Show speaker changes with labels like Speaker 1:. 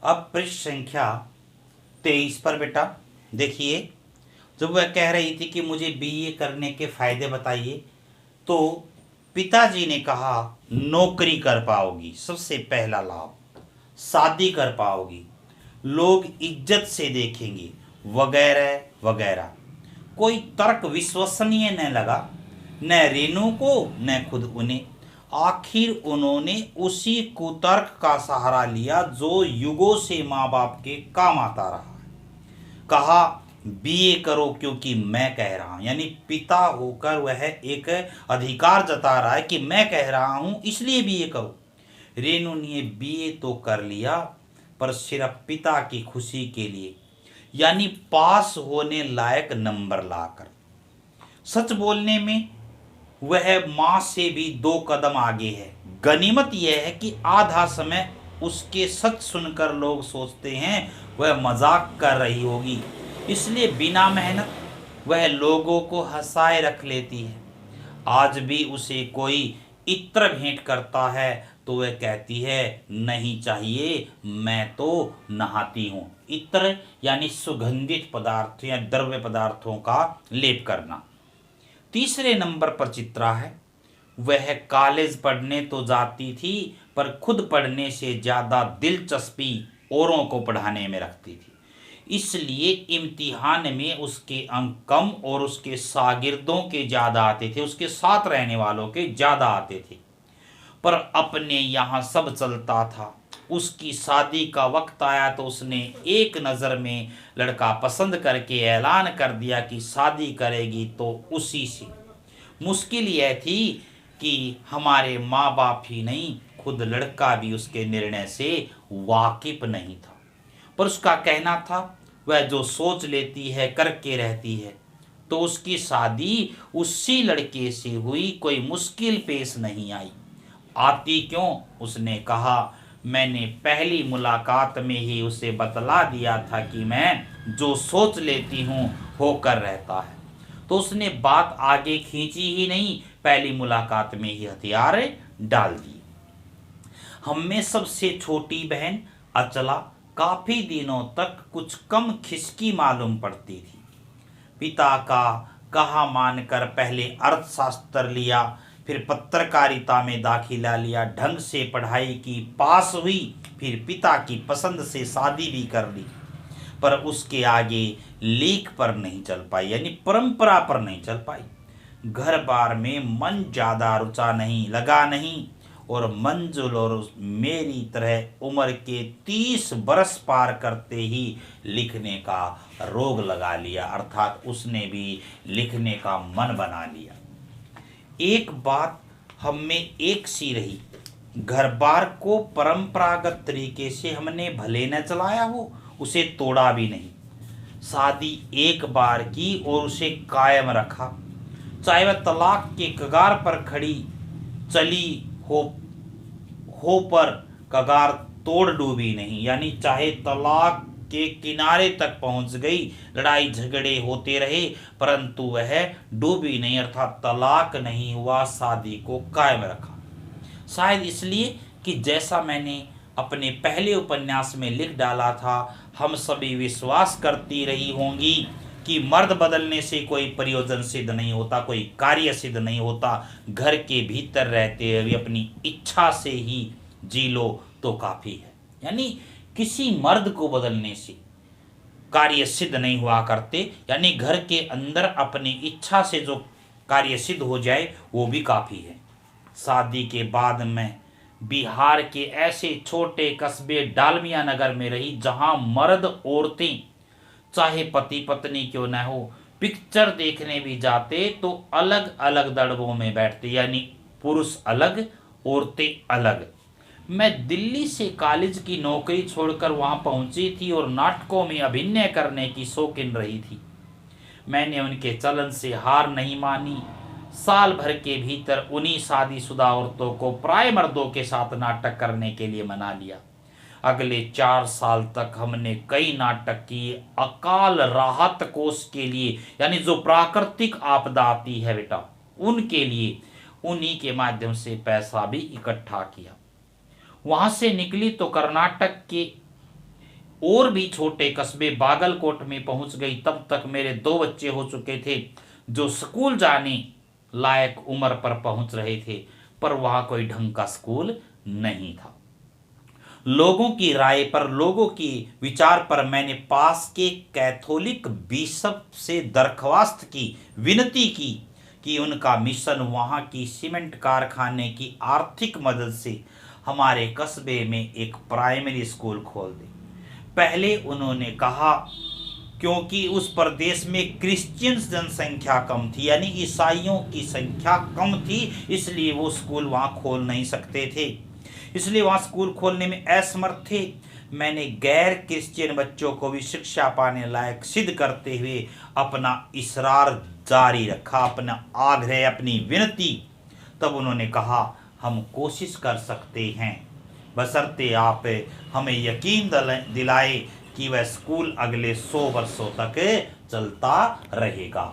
Speaker 1: अब पृष्ठ संख्या 23 पर बेटा देखिए, जब वह कह रही थी कि मुझे बीए करने के फायदे बताइए, तो पिताजी ने कहा नौकरी कर पाओगी, सबसे पहला लाभ, शादी कर पाओगी, लोग इज्जत से देखेंगे, वगैरह वगैरह। कोई तर्क विश्वसनीय न लगा, न रेणु को न खुद उन्हें। आखिर उन्होंने उसी कुतर्क का सहारा लिया जो युगों से माँ बाप के काम आता रहा है। कहा बीए करो क्योंकि मैं कह रहा हूं, यानी पिता होकर वह एक अधिकार जता रहा है कि मैं कह रहा हूं इसलिए बीए करो। रेणु ने बीए तो कर लिया, पर सिर्फ पिता की खुशी के लिए, यानी पास होने लायक नंबर लाकर। सच बोलने में वह माँ से भी 2 कदम आगे है। गनीमत यह है कि आधा समय उसके सच सुनकर लोग सोचते हैं वह मजाक कर रही होगी, इसलिए बिना मेहनत वह लोगों को हंसाए रख लेती है। आज भी उसे कोई इत्र भेंट करता है तो वह कहती है नहीं चाहिए, मैं तो नहाती हूँ। इत्र यानी सुगंधित पदार्थ या द्रव्य पदार्थों का लेप करना। तीसरे नंबर पर चित्रा है। वह कॉलेज पढ़ने तो जाती थी, पर खुद पढ़ने से ज्यादा दिलचस्पी औरों को पढ़ाने में रखती थी, इसलिए इम्तिहान में उसके अंक कम और उसके शागिर्दों के ज्यादा आते थे, उसके साथ रहने वालों के ज्यादा आते थे। पर अपने यहाँ सब चलता था। उसकी शादी का वक्त आया तो उसने एक नज़र में लड़का पसंद करके ऐलान कर दिया कि शादी करेगी तो उसी से। मुश्किल यह थी कि हमारे माँ बाप ही नहीं, खुद लड़का भी उसके निर्णय से वाकिफ नहीं था। पर उसका कहना था वह जो सोच लेती है करके रहती है, तो उसकी शादी उसी लड़के से हुई, कोई मुश्किल पेश नहीं आई। आती क्यों? उसने कहा मैंने पहली मुलाकात में ही उसे बतला दिया था कि मैं जो सोच लेती हूँ होकर रहता है। तो उसने बात आगे खींची ही नहीं, पहली मुलाकात में ही हथियार डाल दिए। हम में सबसे छोटी बहन अचला काफी दिनों तक कुछ कम खिसकी मालूम पड़ती थी। पिता का कहा मानकर पहले अर्थशास्त्र लिया, फिर पत्रकारिता में दाखिला लिया, ढंग से पढ़ाई की, पास हुई, फिर पिता की पसंद से शादी भी कर ली। पर उसके आगे लीक पर नहीं चल पाई, यानी परंपरा पर नहीं चल पाई। घर बार में मन ज्यादा रुचा नहीं, लगा नहीं, और मंजुल और मेरी तरह उम्र के 30 बरस पार करते ही लिखने का रोग लगा लिया, अर्थात उसने भी लिखने का मन बना लिया। एक बात हम में एक सी रही, घर बार को परंपरागत तरीके से हमने भले न चलाया हो, उसे तोड़ा भी नहीं। शादी एक बार की और उसे कायम रखा, चाहे वह तलाक के कगार पर खड़ी चली हो पर कगार तोड़ डूबी नहीं, यानी चाहे तलाक के किनारे तक पहुंच गई, लड़ाई झगड़े होते रहे, परंतु वह डूबी नहीं, अर्थात तलाक नहीं हुआ, शादी को कायम रखा। शायद इसलिए कि जैसा मैंने अपने पहले उपन्यास में लिख डाला था, हम सभी विश्वास करती रही होंगी कि मर्द बदलने से कोई प्रयोजन सिद्ध नहीं होता, कोई कार्य सिद्ध नहीं होता। घर के भीतर रहते हुए अपनी इच्छा से ही जी लो तो काफी है, यानी किसी मर्द को बदलने से कार्य सिद्ध नहीं हुआ करते, यानी घर के अंदर अपनी इच्छा से जो कार्य सिद्ध हो जाए वो भी काफी है। शादी के बाद मैं बिहार के ऐसे छोटे कस्बे डालमिया नगर में रही जहां मर्द औरतें चाहे पति पत्नी क्यों न हो, पिक्चर देखने भी जाते तो अलग अलग दड़बों में बैठते, यानी पुरुष अलग औरतें अलग। मैं दिल्ली से कॉलेज की नौकरी छोड़कर वहां पहुंची थी और नाटकों में अभिनय करने की शौकीन रही थी। मैंने उनके चलन से हार नहीं मानी। साल भर के भीतर उन्हीं शादीशुदा औरतों को प्राय मर्दों के साथ नाटक करने के लिए मना लिया। अगले 4 साल तक हमने कई नाटक किए, अकाल राहत कोष के लिए, यानी जो प्राकृतिक आपदा आती है बेटा उनके लिए, उन्हीं के माध्यम से पैसा भी इकट्ठा किया। वहां से निकली तो कर्नाटक के और भी छोटे कस्बे बागलकोट में पहुंच गई। तब तक मेरे 2 बच्चे हो चुके थे जो स्कूल जाने लायक उम्र पर पहुंच रहे थे, पर वहां कोई ढंग का स्कूल नहीं था। लोगों की राय पर, लोगों की विचार पर मैंने पास के कैथोलिक बिशप से दरख्वास्त की, विनती की कि उनका मिशन वहां की सीमेंट कारखाने की आर्थिक मदद से हमारे कस्बे में एक प्राइमरी स्कूल खोल दे। पहले उन्होंने कहा क्योंकि उस प्रदेश में क्रिश्चियंस जनसंख्या कम थी, यानी ईसाइयों की संख्या कम थी, इसलिए वो स्कूल वहां खोल नहीं सकते थे, इसलिए वहां स्कूल खोलने में असमर्थ थे। मैंने गैर क्रिश्चियन बच्चों को भी शिक्षा पाने लायक सिद्ध करते हुए अपना इसरार जारी रखा, अपना आग्रह, अपनी विनती। तब उन्होंने कहा हम कोशिश कर सकते हैं, बशर्ते आप हमें यकीन दिलाए कि वह स्कूल अगले 100 वर्षों तक चलता रहेगा।